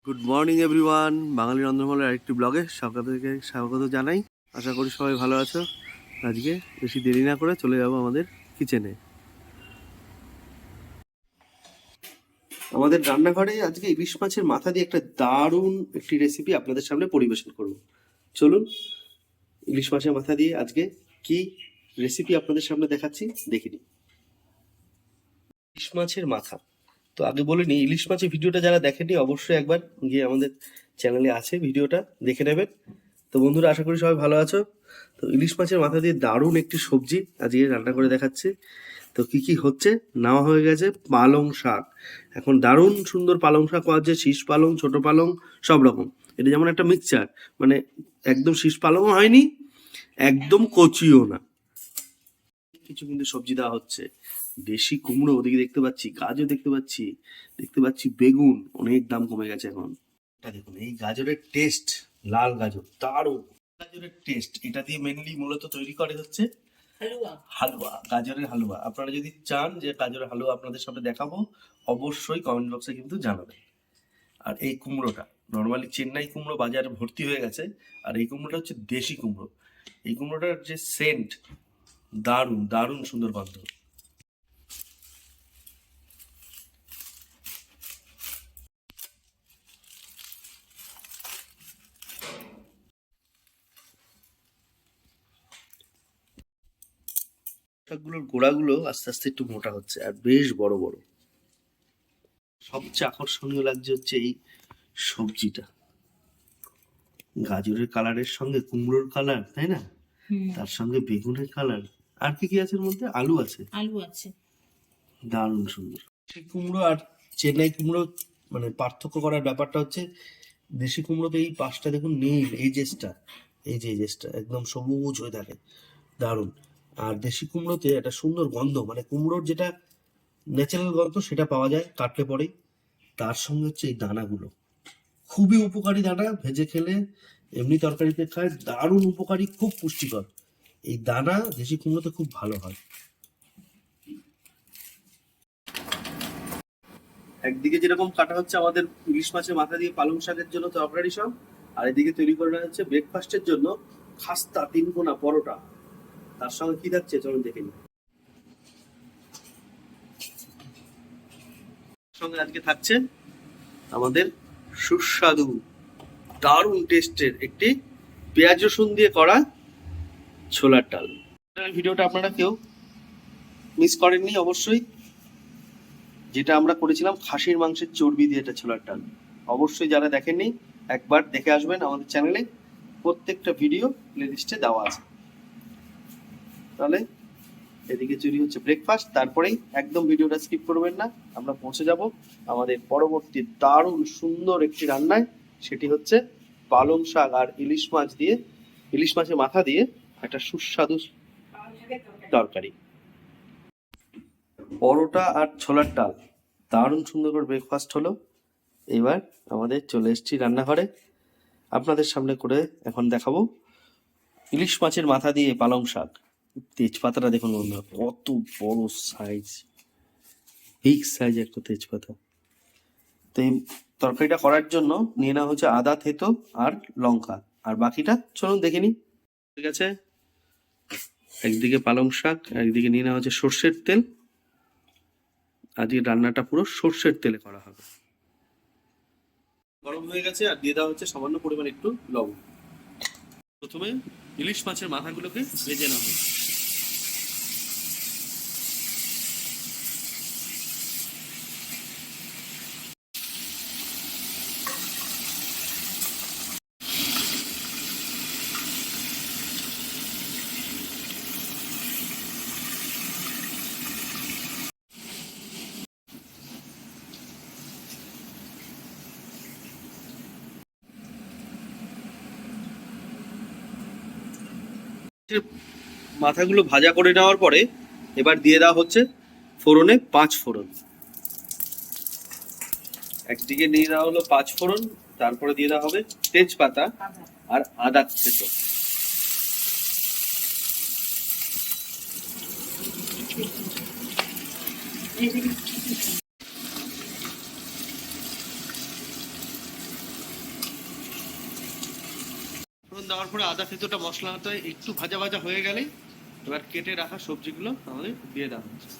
Good morning everyone, বাঙালি রন্ধনমালার আরেকটি ব্লগে সকালকে স্বাগত জানাই। আশা করি সবাই ভালো আছো। আজকে বেশি দেরি না করে চলে যাব আমাদের কিচেনে। আমাদের রান্নাঘরে আজকে ইলিশ মাছের মাথা দিয়ে একটা দারুণ একটি রেসিপি আপনাদের সামনে পরিবেশন করব। চলুন ইলিশ মাছের মাথা দিয়ে আজকে কি রেসিপি আপনাদের সামনে দেখাচ্ছি, দেখে নিন। ইলিশ মাছের মাথা, তো আগে বলে নিই, ইলিশ মাছের ভিডিওটা যারা দেখেনি অবশ্যই একবার গিয়ে আমাদের চ্যানেলে আছে, ভিডিওটা দেখে নেবেন। তো বন্ধুরা, আশা করি সবাই ভালো আছো। তো ইলিশ মাছের মাথা দিয়ে দারুণ একটি সবজি আজকে রান্না করে দেখাচ্ছি। তো কি কি হচ্ছে, নেওয়া হয়ে গেছে পালং শাক। এখন দারুণ সুন্দর পালং শাক পাওয়া যাচ্ছে, শীষ পালং, ছোট পালং, সব রকম। এটা যেমন একটা মিক্সচার, মানে একদম শীষ পালংও হয়নি, একদম কচিও না। কিছু কিন্তু সবজি দেওয়া হচ্ছে, দেশি কুমড়ো ওদিকে দেখতে পাচ্ছি, গাজর দেখতে পাচ্ছি বেগুন, অনেক দাম কমে গেছে এখন। এটা দেখুন, এই গাজরের টেস্ট, লাল গাজর দারুণ। গাজরের টেস্ট এটা দিয়ে মেনলি মূলত তৈরি করে হচ্ছে হালুয়া, গাজরের হালুয়া। আপনারা যদি চান যে গাজরের হালুয়া আপনাদের সামনে দেখাবো, অবশ্যই কমেন্ট বক্সে কিন্তু জানাবেন। আর এই কুমড়োটা, নর্মালি চেন্নাই কুমড়ো বাজারে ভর্তি হয়ে গেছে, আর এই কুমড়োটা হচ্ছে দেশি কুমড়ো। এই কুমড়োটার যে সেন্ট, দারুণ দারুণ সুন্দর গন্ধ। শাকগুলোর গোড়াগুলো আস্তে আস্তে একটু মোটা হচ্ছে আর বেশ বড় বড়। সবচেয়ে আকর্ষণীয় লাগছে হচ্ছে এই সবজিটা, গাজরের কালারের সঙ্গে কুমড়োর কালার, তাই না? তার সঙ্গে বেগুনের কালার, আর কি কি আছে এর মধ্যে? আলু আছে। দারুণ সুন্দর। দেশি কুমড়ো আর চেন্নাই কুমড়ো মানে পার্থক্য করার ব্যাপারটা হচ্ছে, দেশি কুমড়োতে এই পাশটা দেখুন নীল, এই যে এজেসটা একদম সবুজ হয়ে থাকে, দারুণ। আর দেশি কুমড়োতে একটা সুন্দর গন্ধ, মানে কুমড়োর যেটা ন্যাচারাল গন্ধ সেটা পাওয়া যায় কাটলে পরেই। তার সঙ্গে হচ্ছে এই দানাগুলো, খুবই উপকারী দানা, ভেজে খেলে, এমনি তরকারিতে খায়, দারুণ উপকারী, খুব পুষ্টিকর। এই দানা দেশি কুমড়োতে খুব ভালো হয়। একদিকে যেরকম কাটা হচ্ছে আমাদের ইলিশ মাছের মাথা দিয়ে পালং শাকের জন্য তরকারি সব, আর এদিকে তৈরি করে নেওয়া হচ্ছে ব্রেকফাস্টের জন্য খাস্তা তিনকোনা পরোটা। তার সঙ্গে কি থাকছে চলুন দেখে নিই। সঙ্গে আজকে থাকছে আমাদের সুস্বাদু দারুণ টেস্টের একটি পেঁয়াজ রসুন দিয়ে করা ছোলার ডাল। ভিডিওটা আপনারা কেউ মিস করেননি অবশ্যই, যেটা আমরা করেছিলাম খাসির মাংসের চর্বি দিয়ে এটা ছোলার ডাল। অবশ্যই যারা দেখেননি একবার দেখে আসবেন, আমাদের চ্যানেলে প্রত্যেকটা ভিডিও প্লেলিস্টে দেওয়া আছে। তাহলে এদিকে চুরি হচ্ছে ব্রেকফাস্ট, তারপরেই একদম ভিডিওটা স্কিপ করবেন না, আমরা পৌঁছে যাব আমাদের পরবর্তী দারুণ সুন্দর একটি রান্নায়। সেটি হচ্ছে পালং শাক আর ইলিশ মাছ দিয়ে, ইলিশ মাছের মাথা দিয়ে একটা সুস্বাদু তরকারি। পরোটা আর ছোলার ডাল, দারুণ সুন্দর করে ব্রেকফাস্ট হলো। এবার আমাদের চলে এসেছি রান্নাঘরে, আপনাদের সামনে করে এখন দেখাবো ইলিশ মাছের মাথা দিয়ে পালং শাক। তেজপাতাটা দেখুন বন্ধুরা, কত বড় সাইজ, বিগ সাইজ একটা তেজপাতা। তো এই তরকারিটা করার জন্য নিয়ে নেওয়া হচ্ছে আদা, থেতো আর লঙ্কা, আর বাকিটা চলুন দেখে নিই। ঠিক আছে, একদিকে পালং শাক, একদিকে নিয়ে নেওয়া হচ্ছে সর্ষের তেল। আজকে রান্নাটা পুরো সর্ষের তেলে করা হবে। গরম হয়ে গেছে আর দিয়ে দেওয়া হচ্ছে সামান্য পরিমাণ একটু লবণ। প্রথমে ইলিশ মাছের মাথাগুলোকে ভেজে নেওয়া হবে। মাথাগুলো ভাজা করে নেওয়ার পরে এবার দিয়ে দেওয়া হচ্ছে ফোড়নে 5 ফোড়ন। একদিকে নিয়ে দেওয়া হলো 5 ফোড়ন, তারপরে দিয়ে দেওয়া হবে তেজপাতা আর আদা থেতো। দেওয়ার পরে আদা থেতোটা মশলাটা একটু ভাজা ভাজা হয়ে গেলেই এবার কেটে রাখা সবজিগুলো আমাদের দিয়ে দেওয়া হচ্ছে।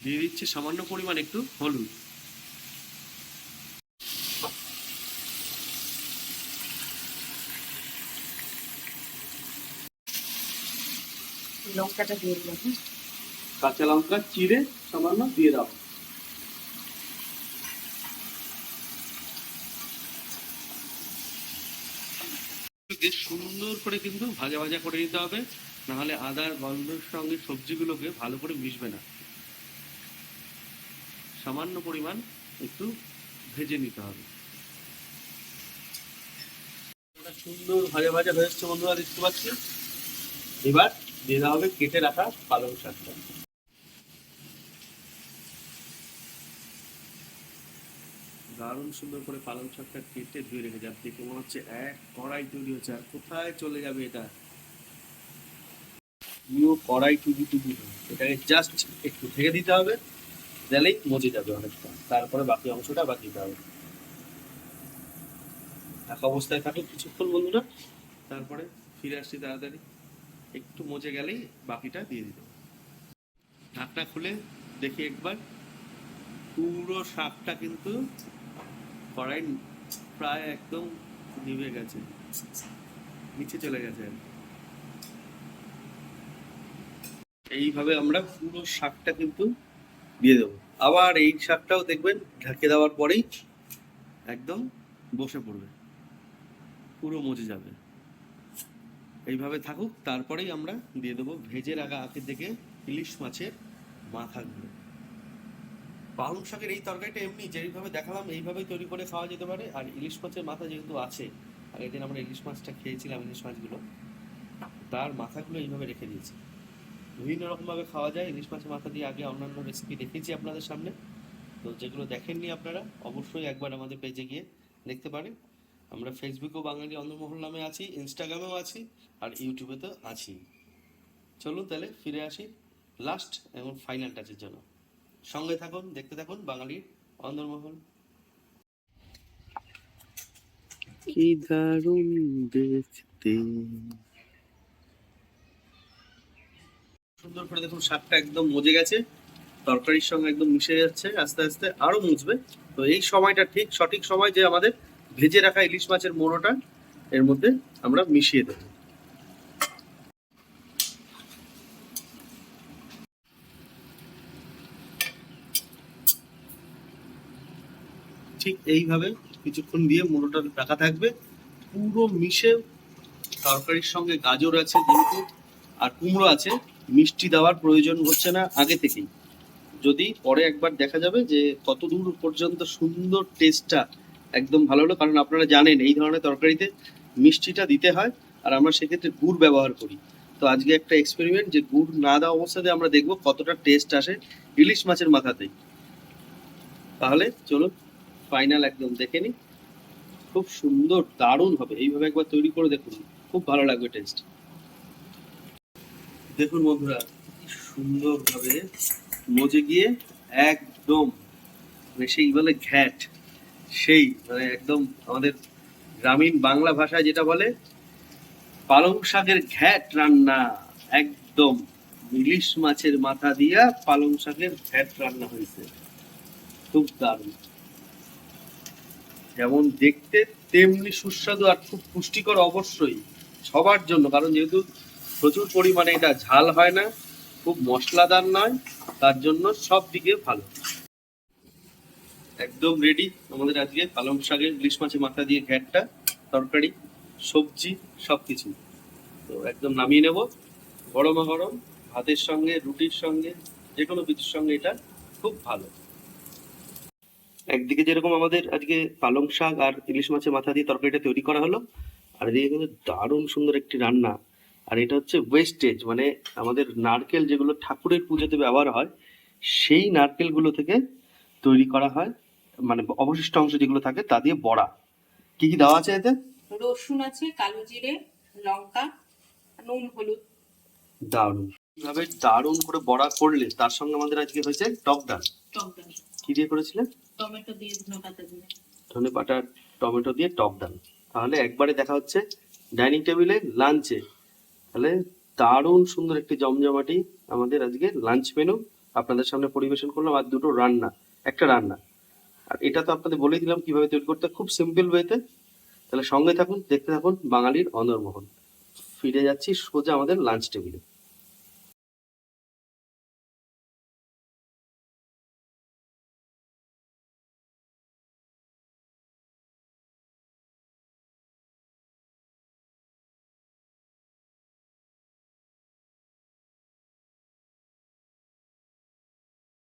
দিয়ে দিচ্ছি সামান্য পরিমাণ একটু হলুদ। লঙ্কাটা দিয়ে দিলাম। কাঁচা লঙ্কা চিড়ে সামান্য দিয়ে দাও। বেশ সুন্দর করে কিন্তু ভাজা ভাজা করে নিতে হবে, নাহলে আদার গন্ধের সঙ্গে সবজিগুলোকে ভালো করে মিশবে না। সামান্য পরিমাণ একটু ভেজে নিতে হবে। সুন্দর ভাজা ভাজা হয়ে এসছে বন্ধুরা, দেখতে পাচ্ছি। এবার দিয়ে দেওয়া হবে কেটে রাখা পালং শাকটা। দারুণ সুন্দর করে পালং শাকটা কেটে ধুয়ে রেখে যাবে, দেখে মনে হচ্ছে এক কড়াই তৈরি হচ্ছে। আর কোথায় চলে যাবে এটা, পুরো কড়াই টুকু টুকু। এটাকে জাস্ট একটু ঢেকে দিতে হবে, দিলেই মজে যাবে অনেকটা। তারপরে বাকি অংশটা আবার দিতে হবে। থাকা অবস্থায় থাকুক কিছুক্ষণ বন্ধুরা, তারপরে ফিরে আসছি তাড়াতাড়ি। একটু মজে গেলেই বাকিটা দিয়ে দিতে হবে। ঢাকনা খুলে দেখি একবার, পুরো শাকটা কিন্তু কড়াই প্রায় একদম নিভে গেছে, নিচে চলে গেছে। এইভাবে আমরা পুরো শাকটা কিন্তু দিয়ে দেবো। আবার এই শাকটাও দেখবেন ঢাকে দেওয়ার পরেই একদম বসে পড়বে, পুরো মজে যাবে। এইভাবে থাকুক, তারপরেই আমরা দিয়ে দেবো ভেজে রাখা আগে থেকে ইলিশ মাছের মাথাগুলো। পালং শাকের এই তরকারিটা এমনি যেইভাবে দেখালাম এইভাবেই তৈরি করে খাওয়া যেতে পারে। আর ইলিশ মাছের মাথা যেহেতু আছে, আগের দিন আমরা ইলিশ মাছটা খেয়েছিলাম, ইলিশ মাছগুলো তার মাথাগুলো এইভাবে রেখে দিয়েছি। বিভিন্ন রকমভাবে খাওয়া যায় ইলিশ মাছের মাথা দিয়ে, আগে অন্যান্য রেসিপি দেখেছি আপনাদের সামনে। তো যেগুলো দেখেননি আপনারা অবশ্যই একবার আমাদের পেজে গিয়ে দেখতে পারেন। আমরা ফেসবুকেও বাঙালি অন্দরমহল নামে আছি, ইনস্টাগ্রামেও আছি, আর ইউটিউবে তো আছি। চলুন তাহলে ফিরে আসি লাস্ট এবং ফাইনাল টাচের জন্য। সঙ্গে থাকুন, দেখতে থাকুন বাঙালির অন্দরমহল। কি দারুণ দেখতে। সুন্দর করে দেখুন শাকটা একদম মজে গেছে, তরকারির সঙ্গে একদম মিশে যাচ্ছে, আস্তে আস্তে আরো মুছবে। তো এই সময়টা ঠিক সঠিক সময় যে আমাদের ভেজে রাখা ইলিশ মাছের মোড়োটা এর মধ্যে আমরা মিশিয়ে দেবো। ঠিক এইভাবে কিছুক্ষণ দিয়ে মোড়োটা রাখা থাকবে, পুরো মিশে। তরকারির সঙ্গে গাজর আছে যেহেতু আর কুমড়ো আছে, মিষ্টি দেওয়ার প্রয়োজন হচ্ছে না আগে থেকেই। যদি পরে একবার দেখা যাবে যে কত দূর পর্যন্ত সুন্দর টেস্টটা একদম ভালো হলো। কারণ আপনারা জানেন এই ধরনের তরকারিতে মিষ্টিটা দিতে হয়, আর আমরা সেক্ষেত্রে গুড় ব্যবহার করি। তো আজকে একটা এক্সপেরিমেন্ট, যে গুড় না দেওয়া অবস্থাতে আমরা দেখবো কতটা টেস্ট আসে ইলিশ মাছের মাথাতেই। তাহলে চলুন ফাইনাল একদম দেখে নিই। খুব সুন্দর দারুণ হবে, এইভাবে একবার তৈরি করে দেখুন, খুব ভালো লাগবে টেস্ট। দেখুন বন্ধুরা কি সুন্দর ভাবে মজে গিয়ে একদম সেই বলে ঘ্যাট, সেই মানে একদম আমাদের গ্রামীণ বাংলা ভাষায় যেটা বলে পালং শাকের ঘ্যাট রান্না। একদম ইলিশ মাছের মাথা দিয়া পালং শাকের ঘ্যাট রান্না হয়েছে, খুব দারুণ। যেমন দেখতে তেমনি সুস্বাদু আর খুব পুষ্টিকর অবশ্যই সবার জন্য। কারণ যেহেতু প্রচুর পরিমাণে এটা ঝাল হয় না, খুব মশলাদার নয়, তার জন্য সব দিকে ভালো। একদম রেডি আমাদের আজকে পালং শাকের ইলিশ মাছের মাথা দিয়ে ঘ্যাটটা, তরকারি সবজি সবকিছু। তো একদম নামিয়ে নেব গরমা গরম ভাতের সঙ্গে, রুটির সঙ্গে, যে কোনো কিছুর সঙ্গে এটা খুব ভালো। একদিকে যেরকম আমাদের আজকে পালং শাক আর ইলিশ মাছের মাথা দিয়ে তরকারিটা তৈরি করা হলো, আর এদিকে কিন্তু দারুণ সুন্দর একটি রান্না। আর এটা হচ্ছে ওয়েস্টেজ, মানে আমাদের নারকেল যেগুলো ঠাকুরের পুজোতে ব্যবহার হয়, সেই নারকেলগুলো থেকে তৈরি করা হয়, মানে অবশিষ্ট অংশ যেগুলো থাকে তা দিয়ে বড়া। কি কি দেওয়া আছে এতে? রসুন আছে, কালো জিরে, লঙ্কা, নুন, হলুদ। দারুণ, কিভাবে দারুণ করে বড়া করলে। তার সঙ্গে আমাদের আজকে হয়েছে টক ডাল। টক ডাল কি দিয়ে করেছিলেন? টমেটো দিয়ে, ধনেপাতা দিয়ে। ধনেপাতা টমেটো দিয়ে টক ডাল। তাহলে একবারে দেখা হচ্ছে ডাইনিং টেবিলে লাঞ্চে। তাহলে দারুণ সুন্দর একটি জমজমাটি আমাদের আজকে লাঞ্চ মেনু আপনাদের সামনে পরিবেশন করলাম। আর দুটো রান্না, একটা রান্না। আর এটা তো আপনাদের বলেই দিলাম কিভাবে তৈরি করতে, খুব সিম্পল ওয়েতে। তাহলে সঙ্গে থাকুন, দেখতে থাকুন বাঙালির অন্দরমহল। ফিরে যাচ্ছি সোজা আমাদের লাঞ্চ টেবিলে।